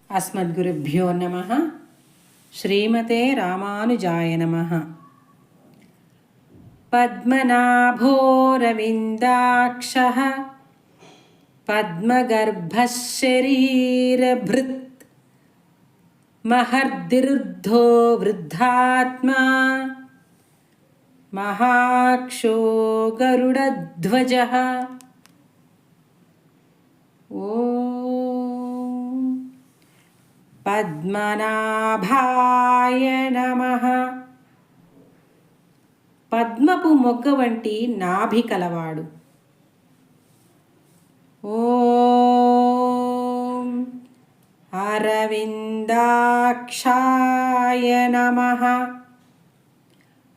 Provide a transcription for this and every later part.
అస్మద్గురుభ్యో నమః. శ్రీమతే రామానుజాయ నమః. పద్మనాభోరవిందాక్షః పద్మగర్భః శరీరభృత్ మహర్దిరుద్ధో వృద్ధాత్మా మహాక్షో గరుడధ్వజః. ఓం పద్మనాభాయ నమః. పద్మపు మొగ్గ వంటి నాభి కలవాడు. ఓం అరవిందాక్షాయ నమః.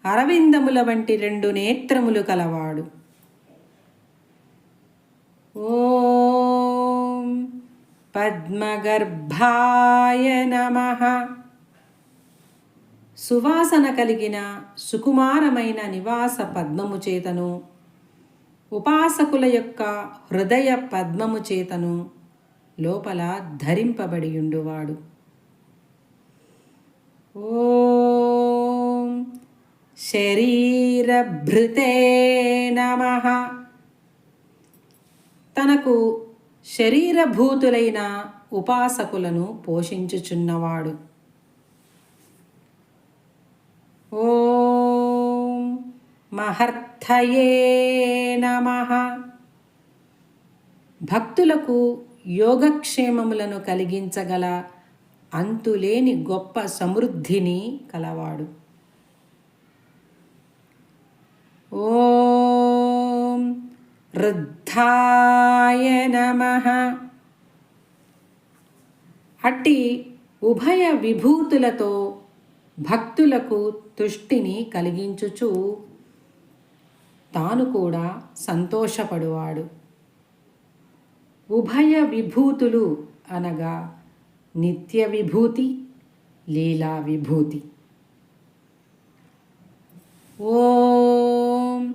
అరవిందముల వంటి రెండు నేత్రములు కలవాడు. ఓం పద్మగర్భాయ నమః. సువాసన కలిగిన సుకుమారమైన నివాస పద్మము చేతను ఉపాసకుల యొక్క హృదయ పద్మము చేతను లోపల ధరింపబడియుండువాడు. ఓం శరీరభృతే నమః. తనకు శరీరభూతులైన ఉపాసకులను పోషించుచున్నవాడు. ఓం మహర్థయే నమః. భక్తులకు యోగక్షేమములను కలిగించగల అంతులేని గొప్ప సమృద్ధిని కలవాడు. ఓం రుద్ధాయ నమః. అట్టి ఉభయ విభూతులతో భక్తులకు తుష్టిని కలిగించుచు తాను కూడా సంతోషపడువాడు. ఉభయ విభూతులు అనగా నిత్య విభూతి, లీలా విభూతి. ఓం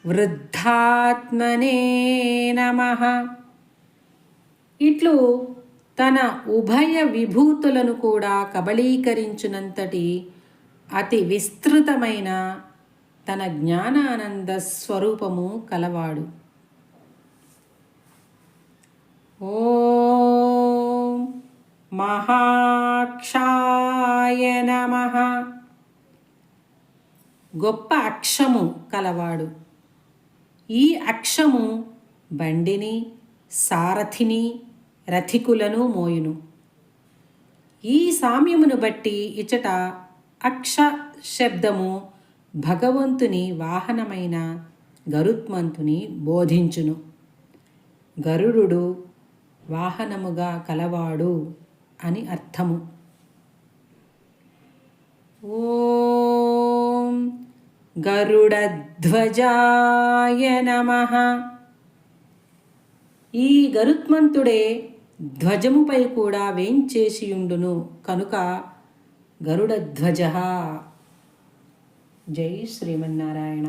వృద్ధాత్మనే నమః. ఇట్లు తన ఉభయ విభూతులను కూడా కబళీకరించునంతటి అతి విస్తృతమైన తన జ్ఞానానంద స్వరూపము కలవాడు. ఓం మహాక్షాయ నమః. గొప్ప అక్షము కలవాడు. ఈ అక్షము బండిని, సారథిని, రథికులను మోయును. ఈ సామ్యమును బట్టి ఇచట అక్ష శబ్దము భగవంతుని వాహనమైన గరుత్మంతుని బోధించును. గరుడు వాహనముగా కలవాడు అని అర్థము. ఓం గరుడధ్వజాయ నమః. ఈ గరుత్మంతుడే ధ్వజముపై కూడా వేంచేసియుండును కనుక గరుడధ్వజ. జై శ్రీమన్నారాయణ.